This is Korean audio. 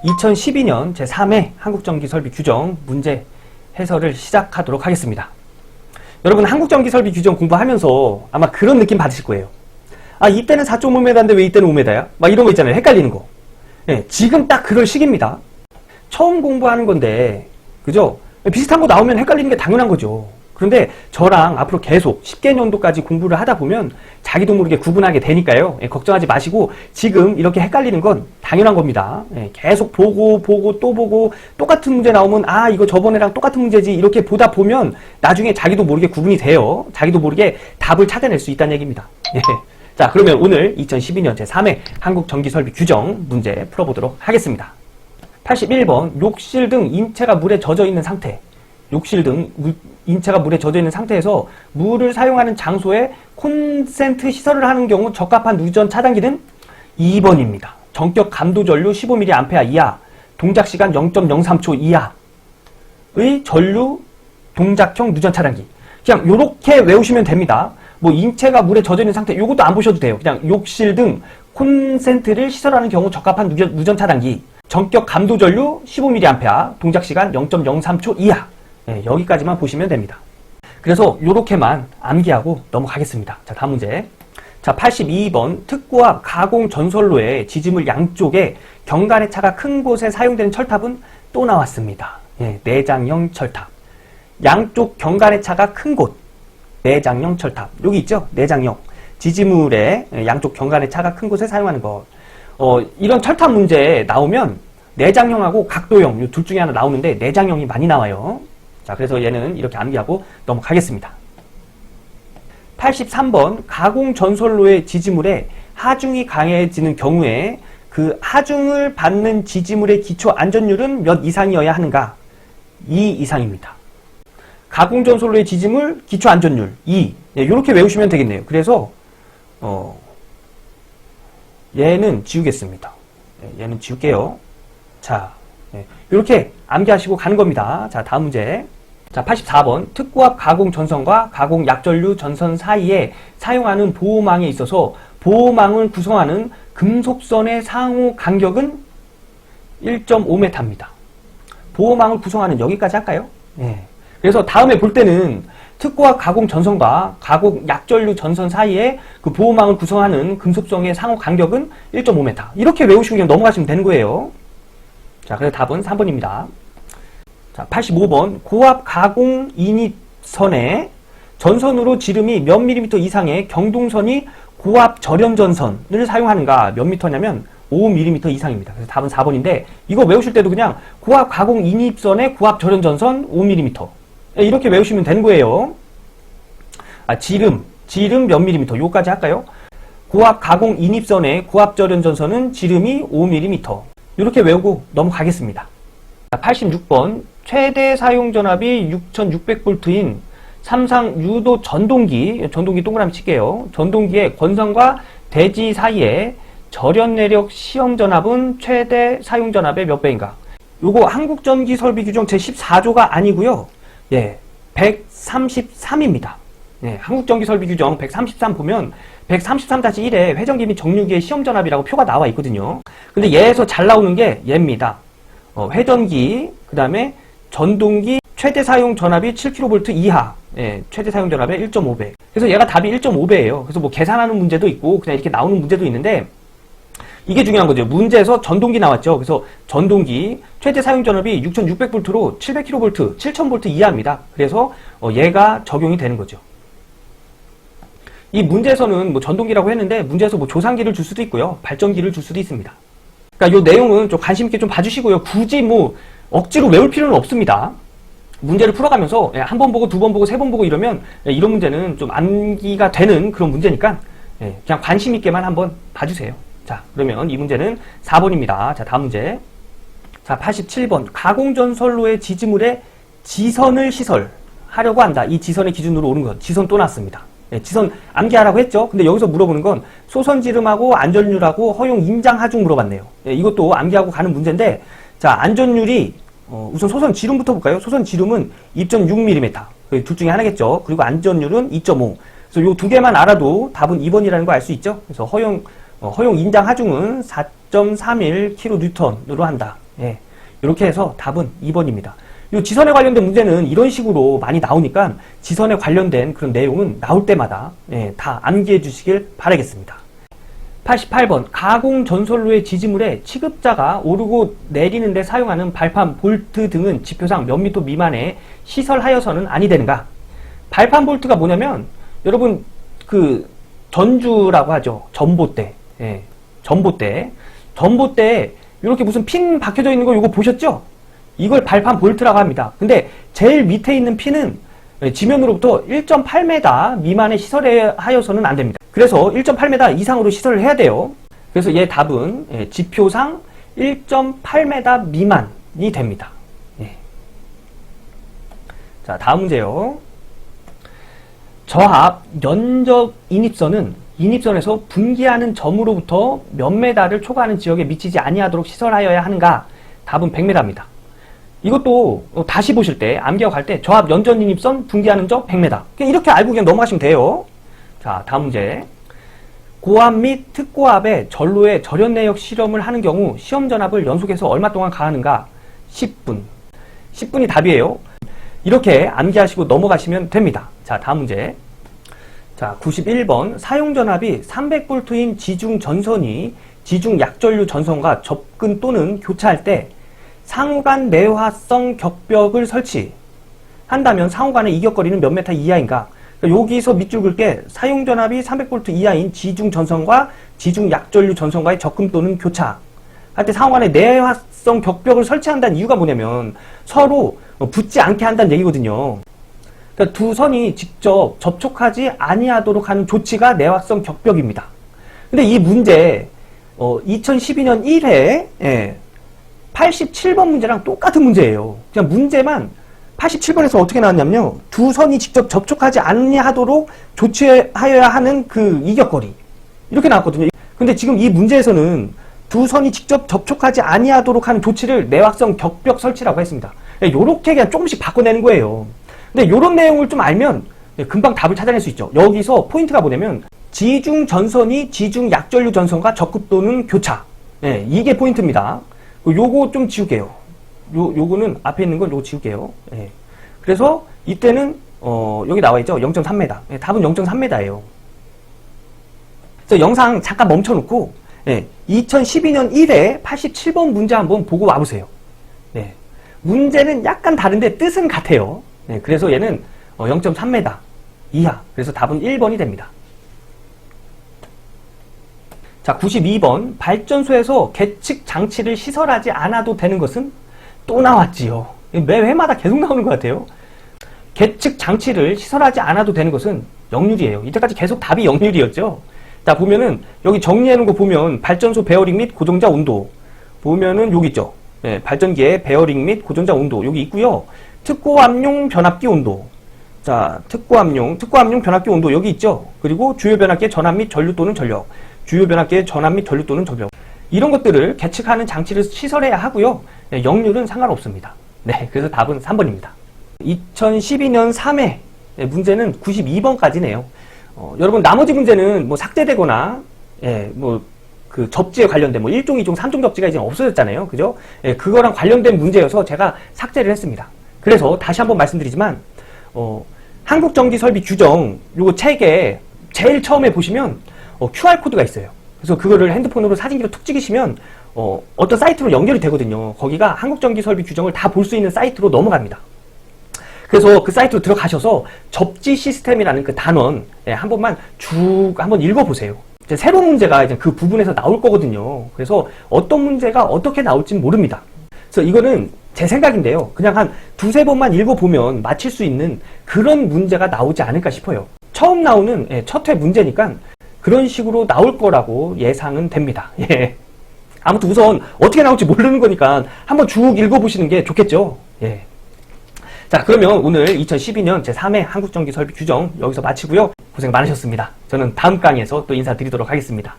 2012년 제3회 한국전기설비 규정 문제 해설을 시작하도록 하겠습니다. 여러분 한국전기설비 규정 공부하면서 아마 그런 느낌 받으실 거예요. 아, 이때는 4.5m인데 왜 이때는 5m야? 막 이런 거 있잖아요. 헷갈리는 거. 네, 지금 딱 그럴 시기입니다. 처음 공부하는 건데, 그죠? 비슷한 거 나오면 헷갈리는 게 당연한 거죠. 그런데 저랑 앞으로 계속 10개년도까지 공부를 하다 보면 자기도 모르게 구분하게 되니까요. 걱정하지 마시고 지금 이렇게 헷갈리는 건 당연한 겁니다. 계속 보고 또 보고 똑같은 문제 나오면 아, 이거 저번에랑 똑같은 문제지 이렇게 보다 보면 나중에 자기도 모르게 구분이 돼요. 자기도 모르게 답을 찾아낼 수 있다는 얘기입니다. 자, 그러면 오늘 2012년 제3회 한국전기설비 규정 문제 풀어보도록 하겠습니다. 81번 욕실 등 인체가 물에 젖어 있는 상태. 욕실 등 인체가 물에 젖어 있는 상태에서 물을 사용하는 장소에 콘센트 시설을 하는 경우 적합한 누전 차단기는 2번입니다. 전격 감도 전류 15mA 이하, 동작 시간 0.03초 이하의 전류 동작형 누전 차단기. 그냥 요렇게 외우시면 됩니다. 뭐 인체가 물에 젖어 있는 상태, 요것도 안 보셔도 돼요. 그냥 욕실 등 콘센트를 시설하는 경우 적합한 누전 차단기. 전격 감도 전류 15mA, 동작 시간 0.03초 이하. 네, 여기까지만 보시면 됩니다. 그래서 요렇게만 암기하고 넘어가겠습니다. 자, 다음 문제. 자, 82번 특고압 가공 전선로의 지지물 양쪽에 경간의 차가 큰 곳에 사용되는 철탑은 또 나왔습니다. 예, 내장형 철탑. 양쪽 경간의 차가 큰 곳. 내장형 철탑. 여기 있죠? 내장형. 지지물의 양쪽 경간의 차가 큰 곳에 사용하는 것. 이런 철탑 문제 나오면 내장형하고 각도형 이 둘 중에 하나 나오는데 내장형이 많이 나와요. 자, 그래서 얘는 이렇게 암기하고 넘어가겠습니다. 83번 가공 전선로의 지지물에 하중이 강해지는 경우에 그 하중을 받는 지지물의 기초 안전율은 몇 이상이어야 하는가? 2 이상입니다. 가공 전선로의 지지물 기초 안전율 2. 네, 이렇게 외우시면 되겠네요. 그래서 얘는 지우겠습니다. 네, 얘는 지울게요. 자, 이렇게 암기하시고 가는 겁니다. 자, 다음 문제. 자, 84번 특고압 가공 전선과 가공 약전류 전선 사이에 사용하는 보호망에 있어서 보호망을 구성하는 금속선의 상호 간격은 1.5m입니다. 보호망을 구성하는 여기까지 할까요? 네. 그래서 다음에 볼 때는 특고압 가공 전선과 가공 약전류 전선 사이에 그 보호망을 구성하는 금속선의 상호 간격은 1.5m. 이렇게 외우시고 그냥 넘어가시면 되는 거예요. 자, 그래서 답은 3번입니다. 자, 85번 고압 가공 인입선에 전선으로 지름이 몇 밀리미터 이상의 경동선이 고압 절연 전선을 사용하는가? 몇 미터냐면 5mm 이상입니다. 그래서 답은 4번인데 이거 외우실 때도 그냥 고압 가공 인입선에 고압 절연 전선 5mm 이렇게 외우시면 되는 거예요. 아, 지름 몇 밀리미터 요까지 할까요? 고압 가공 인입선에 고압 절연 전선은 지름이 5mm 이렇게 외우고 넘어가겠습니다. 86번 최대 사용 전압이 6600V인 삼상 유도 전동기 동그라미 칠게요. 전동기의 권선과 대지 사이에 절연 내력 시험 전압은 최대 사용 전압의 몇 배인가? 요거 한국전기설비 규정 제14조가 아니고요. 예, 133입니다. 예, 한국전기설비 규정 133 보면 133-1에 회전기 및 정류기의 시험 전압이라고 표가 나와 있거든요. 근데 얘에서 잘 나오는 게 얘입니다. 회전기, 그 다음에 전동기 최대 사용 전압이 7kV 이하. 예, 최대 사용 전압의 1.5배. 그래서 얘가 답이 1.5배예요. 그래서 뭐 계산하는 문제도 있고 그냥 이렇게 나오는 문제도 있는데 이게 중요한 거죠. 문제에서 전동기 나왔죠. 그래서 전동기 최대 사용 전압이 6600V로 700kV, 7000V 이하입니다. 그래서 얘가 적용이 되는 거죠. 이 문제에서는 뭐 전동기라고 했는데 문제에서 뭐 조상기를 줄 수도 있고요. 발전기를 줄 수도 있습니다. 그러니까 요 내용은 좀 관심 있게 좀 봐주시고요. 굳이 뭐 억지로 외울 필요는 없습니다. 문제를 풀어가면서 한 번 보고 두 번 보고 세 번 보고 이러면 이런 문제는 좀 암기가 되는 그런 문제니까 그냥 관심 있게만 한번 봐주세요. 자, 그러면 이 문제는 4번입니다. 자, 다음 문제. 자, 87번 가공전선로의 지지물에 지선을 시설하려고 한다. 이 지선의 기준으로 오는 것. 지선 또 났습니다. 지선 암기하라고 했죠. 근데 여기서 물어보는 건 소선지름하고 안전율하고 허용 인장 하중 물어봤네요. 이것도 암기하고 가는 문제인데 자, 안전율이 우선 소선 지름부터 볼까요? 소선 지름은 2.6mm. 둘 중에 하나겠죠. 그리고 안전율은 2.5. 그래서 요 두 개만 알아도 답은 2번이라는 거 알 수 있죠. 그래서 허용 인장 하중은 4.31kN으로 한다. 예. 이렇게 해서 답은 2번입니다. 이 지선에 관련된 문제는 이런 식으로 많이 나오니까 지선에 관련된 그런 내용은 나올 때마다 예, 다 암기해 주시길 바라겠습니다. 88번 가공 전선로의 지지물에 취급자가 오르고 내리는 데 사용하는 발판, 볼트 등은 지표상 몇 미터 미만의 시설하여서는 아니 되는가? 발판 볼트가 뭐냐면 여러분 그 전주라고 하죠. 전봇대. 예, 전봇대 이렇게 무슨 핀 박혀져 있는 거 이거 보셨죠? 이걸 발판 볼트라고 합니다. 근데 제일 밑에 있는 핀은 지면으로부터 1.8m 미만의 시설에 하여서는 안 됩니다. 그래서 1.8m 이상으로 시설을 해야 돼요. 그래서 얘 답은 지표상 1.8m 미만이 됩니다. 예. 자, 다음 문제요. 저압 연적 인입선은 인입선에서 분기하는 점으로부터 몇 메다를 초과하는 지역에 미치지 아니하도록 시설하여야 하는가? 답은 100m입니다. 이것도 다시 보실 때 암기하고 갈 때 저압 연전 인입선 분기하는 점 100m. 그냥 이렇게 알고 그냥 넘어가시면 돼요. 자, 다음 문제. 고압 및 특고압의 전로의 절연 내역 실험을 하는 경우 시험 전압을 연속해서 얼마 동안 가하는가? 10분. 10분이 답이에요. 이렇게 암기하시고 넘어가시면 됩니다. 자, 다음 문제. 자, 91번. 사용 전압이 300V인 지중 전선이 지중 약전류 전선과 접근 또는 교차할 때 상호간 내화성 격벽을 설치한다면 상호간의 이격거리는 몇 메타 이하인가? 그러니까 여기서 밑줄 긋게 사용 전압이 300V 이하인 지중 전선과 지중 약전류 전선과의 접근 또는 교차 할 때 상호간의 내화성 격벽을 설치한다는 이유가 뭐냐면 서로 붙지 않게 한다는 얘기거든요. 그러니까 두 선이 직접 접촉하지 아니하도록 하는 조치가 내화성 격벽입니다. 근데 이 문제 2012년 1회 87번 문제랑 똑같은 문제예요. 그냥 문제만 87번에서 어떻게 나왔냐면요. 두 선이 직접 접촉하지 아니하도록 조치하여야 하는 그 이격거리. 이렇게 나왔거든요. 근데 지금 이 문제에서는 두 선이 직접 접촉하지 아니하도록 하는 조치를 내화성 격벽 설치라고 했습니다. 요렇게 그냥 조금씩 바꿔내는 거예요. 근데 요런 내용을 좀 알면 금방 답을 찾아낼 수 있죠. 여기서 포인트가 뭐냐면 지중 전선이 지중 약전류 전선과 접근 또는 교차. 이게 포인트입니다. 요거 좀 지울게요. 요거는 앞에 있는 건 요거 지울게요. 예. 그래서 이때는 여기 나와 있죠. 0.3m. 예, 답은 0.3m예요. 그래서 영상 잠깐 멈춰놓고 2012년 1회 87번 문제 한번 보고 와보세요. 예. 문제는 약간 다른데 뜻은 같아요. 예, 그래서 얘는 0.3m 이하. 그래서 답은 1번이 됩니다. 자, 92번. 발전소에서 계측 장치를 시설하지 않아도 되는 것은? 또 나왔지요. 매 회마다 계속 나오는 것 같아요. 계측 장치를 시설하지 않아도 되는 것은 역률이에요. 이때까지 계속 답이 역률이었죠. 자, 보면은 여기 정리해 놓은 거 보면 발전소 베어링 및 고정자 온도 보면은 여기 있죠. 예, 발전기의 베어링 및 고정자 온도 여기 있고요. 특고압용 변압기 온도. 자, 특고압용 변압기 온도 여기 있죠. 그리고 주요 변압기의 전압 및 전류 또는 전력. 주요 변압기의 전압 및 전류 또는 전력. 이런 것들을 계측하는 장치를 시설해야 하고요. 네, 역률은 상관없습니다. 네, 그래서 답은 3번입니다. 2012년 3회 문제는 92번까지네요. 여러분 나머지 문제는 뭐 삭제되거나 그 접지에 관련된 1종, 2종, 3종 접지가 이제 없어졌잖아요. 그죠? 그거랑 관련된 문제여서 제가 삭제를 했습니다. 그래서 다시 한번 말씀드리지만 한국전기설비 규정 요거 책에 제일 처음에 보시면 QR코드가 있어요. 그래서 그거를 핸드폰으로 사진기로 툭 찍으시면 어떤 사이트로 연결이 되거든요. 거기가 한국전기설비 규정을 다 볼 수 있는 사이트로 넘어갑니다. 그래서 그 사이트로 들어가셔서 접지 시스템이라는 그 단원 한 번만 쭉 한번 읽어보세요. 이제 새로운 문제가 이제 그 부분에서 나올 거거든요. 그래서 어떤 문제가 어떻게 나올지는 모릅니다. 그래서 이거는 제 생각인데요. 그냥 한 두세 번만 읽어보면 맞힐 수 있는 그런 문제가 나오지 않을까 싶어요. 처음 나오는 첫 회 문제니까 그런 식으로 나올 거라고 예상은 됩니다. 예. 아무튼 우선 어떻게 나올지 모르는 거니까 한번 쭉 읽어보시는 게 좋겠죠. 예. 자, 그러면 오늘 2012년 제3회 한국전기설비 규정 여기서 마치고요. 고생 많으셨습니다. 저는 다음 강의에서 또 인사드리도록 하겠습니다.